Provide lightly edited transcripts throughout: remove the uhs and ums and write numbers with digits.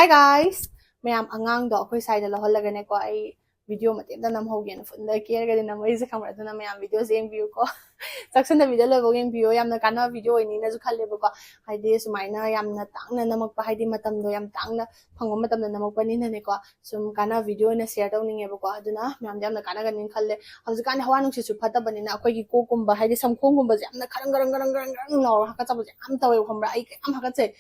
Hi guys! Mayam angang do ako'y side laholagane ko ay video matimda namhogen funda keraga din namay sa camera na mayam video same view ko. Saksan na video lo yung view yam na kana video ini na zukhale ba ko haidi sumaina yam na tang na namagpa haidi matam do yam tang na phangom matam na namagpa ni na ne ko sum kana video na share daw ninge ba ko aduna mayam yam na kana ganin khalle haujikan hawa nung si su phata bani na akoy gi ko kumba haidi samkhong kumba yam na kharang garang garang garang garang no ha ka chabu am tawe khomra ai am ha ka che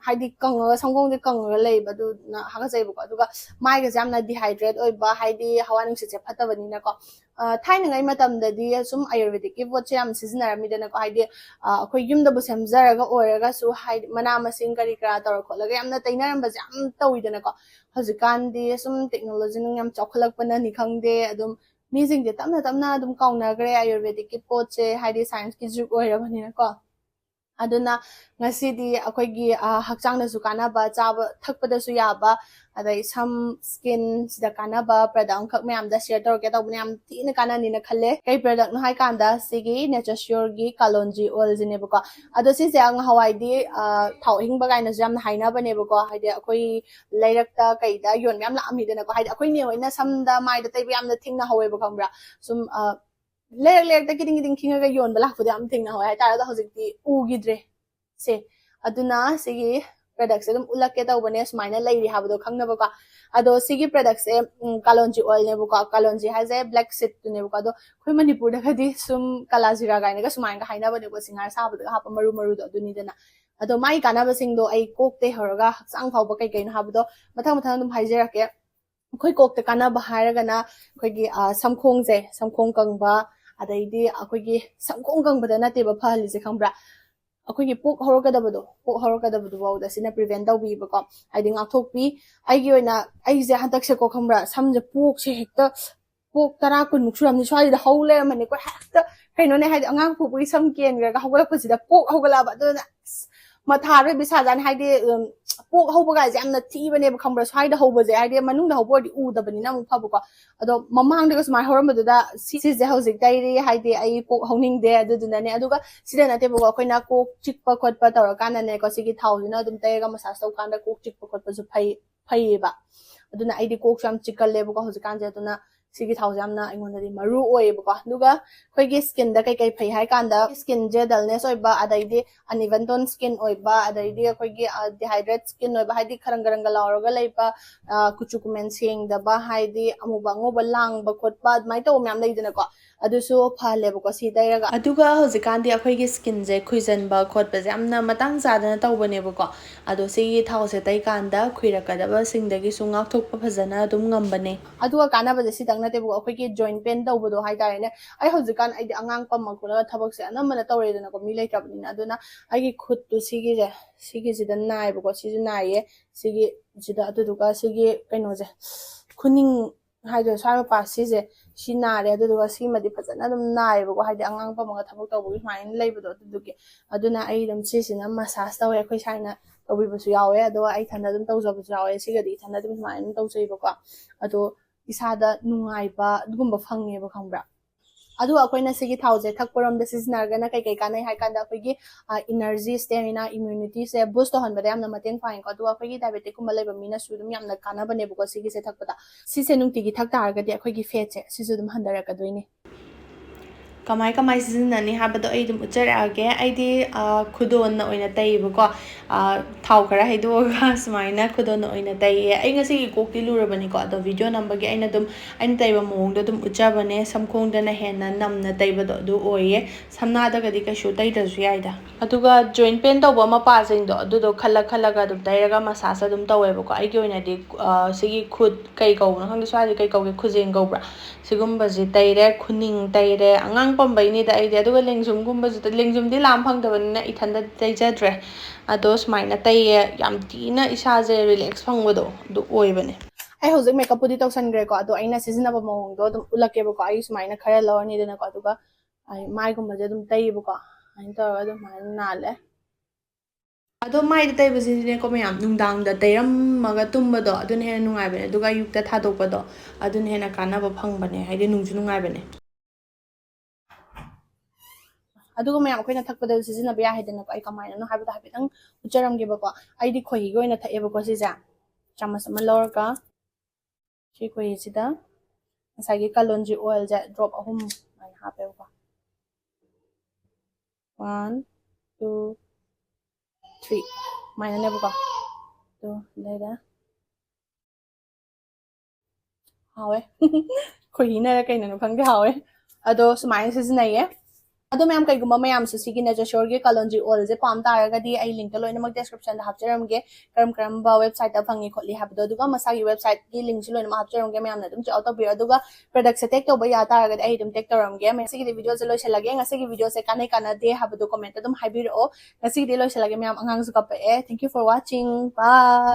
haidi kang samkhong de kang lei ba du na ha ka che ba ko aduga mai ga yam na dehydrate oi ba haidi hawa nung si che phata bani na ko Thai ngai matam da di sum ayurvedic ki vote am seasonar mi dana ko haidi akhoi yum da bu samjaraga oraga su haidi mana masing kari kra tor kholaga yamna tainaram ba jam tawi dana ko hajikan di sum technology nung yam chokhlak pana ni khangde adum mi jing de tamna adum kauna gre ayurvedic ki poche haidi science ki juk oira bani na ko aduna ngasi di akhoi gi hakchang na su kana ba chaba thakpada su ya ba adai sam skin sida kana ba product khak mayam da share tor ke taw mayam tin kana ni na khalle kai product no hai kanda sigi nature sure gi kalonji oil jine ba ko ado si se ang hawai di thau hing ba gaina jam haina bane ba ko haide akhoi lairak ta kai da yon yam la ami de na ko haide akhoi ne hoina sam da mai da tai yam da thing na hawe ba khambra sum ler ta kiting kinga ga yon bala fu da am thing na hawe ta da hojik di u gidre se aduna sigi products edum ulak ke taw bane smaina lairi habdo khangna ba ka ado sigi products e kalonji oil ne ba kalonji has a black seed ne ba do khoi manipur da khadi sum kalajira ga ne ga sumain ga haina bane ko singar sa ba ha pa maru do duni dana ado mai kana ba sing do ai kok te horoga sang phau ba kai kai na habdo mathang dum haijera ke khoi kok te kana ba hairaga na khoi gi samkhong je samkhong kang ba adai di akhoi gi samkhong kang ba da na te ba phali je khambra akhoi gi pok horokadabado baw da sina prevent daw bi ba ko haidi ngathokpi ai gi oina ai je hantak se ko khambra samje pok se hekta pok tara kun muksuram ni swai da hole mane ko hekta kaino ne haidi angang pupui sam ken ga hogala ko sida pok hogala ba do na mathare bisa jan haidi pok hoba ga jam na thi bane ba khambra swai da hoba je haidi manung da hobo di u da bani na mu phabu ko ado mamang de ko smai horam ba da si je hojik dai ri haidi ai pok honing de adu duna ne aduga sida na te bo ko na ko chikpa khotpa tor kana ne ko sigi thau na dum te ga massage tau kana ko chikpa khotpa su phai ba aduna ai di ko sam chikal le bo ko hojikan je aduna sigi thau jam na ingon di maru oi ba ko duga khoi gi skin da kai phai hai kan da skin je dullness oi ba adai di uneven tone skin oi ba adai di khoi gi dehydrate skin oi ba hai di kharang garang ga laur ga lai pa kuchu kumen sing da ba hai di amu ba ngo ba lang ba khot ba mai to myam lai dina ko adusu phale ba ko si dai ga aduga hojikan di akhoi gi skin je khuijan ba khot ba jam na matang ja da na taw bane ba ko adu sigi thau se tai kan da khuira ka da ba sing da gi su ngak thok pa phajana dum ngam bane aduga kana ba si na te bu akhoi ki joint pain daw bodo hai tare ne ai hojikan ai di angang pam makula thabak se anam na tawre dana ko mi lai tab ni aduna ai gi khut tu sigi je da nai bu ko si ju nai ye sigi jida adu duka sigi kaino je khuning hai do sa pa si je si na re adu duka si ma di phajana dum nai bu ko hai di angang pam ga thabak taw bu mai lai bu do adu ki aduna ai dum si sina massage taw akhoi saina tawi bu su yawe ado ai thana dum taw jabu yawe sigi di thana dum mai taw sei bu ko ado isada nungai ba dugumba phange ba khambra adu akoina sigi thauze thakparam da seasonal ga na kai kanai hai kanda akoigi energy stamina immunity se boost hon ba yamna mateng fain ko adu akoigi diabetic kum lai ba mina su dum yamna kana bane bu ko sigi se thakpada si se nungti gi thak tar ga di akoigi fat se si su dum handara ka doini kamai seasonal habado ai dum ucharage ai di khudon na oina tai bu ko thau khara haido ga sumaina khudon na oina tai ai ngasi gi kokti lurabani ko ado video number gi aina tai ba mong do dum uchabane samkhong da na hena namna tai ba do oye samna da ga di ka shu tai da su yai da aduga joint pain do ba ma pa sing do khala ga dum tai ga massage dum tawe ba ko ai gi oina di sigi khud kai kau na hang swa di kai kau gi khujeng gau bra sigumba ji tai re khuning tai re angang pambai ni da ai de aduga lengjum gumba ju lengjum di lam phang da ban na ithanda tai jadre ado smaina tai yam tina isa je relax phang do du oi bane ai hojik makeup pudi tawsan gre ko ado aina season ba mong do dum ulake ba ko ai smaina khara lawani de na ko aduga ai mai gumba je dum tai ba ko ai to ga dum mai na le ado mai da tai ba ne ko mayam nungdang da tairam maga tumba do adun he nungai bane aduga yukta thadok ba do adun he na kana ba phang bane haide nungju nungai bane aduga mayam akoina thakpada season ba ya haidena ko ai kamai no habita habitang ucharam ge ba ko ai di khoi gi oina thae ba ko si ja chamas ama lorga si koi sida asagi kalonji oil ja drop ahum mai hape ko 1 2 3 mai na ne ko to later hawe koi hina ra kai na khang de hawe ado sumai sizinaiye अदो ma'am कईगुम ma'am सिगी nature के kalonji oil से पाम तारगदी आई link लोइनमक description दा हापचरमगे करम करम वेबसाइट दा फंगी खोली हाबदो दुगा मसागी वेबसाइट की लिंक लोइनम हापचरमगे मैम ना तुम चेक तौबिर दुगा प्रोडक्ट से टेक तौबा या तारगदी आई तुम टेक तौरमगे मैं सिगी वीडियो से लोइसलगे ngasi वीडियो से काने काना दे हाबदो कमेंट तुम हाइबिरो ngasi दे लोइसलगे मैम अंगांग सु कपए thank you for watching bye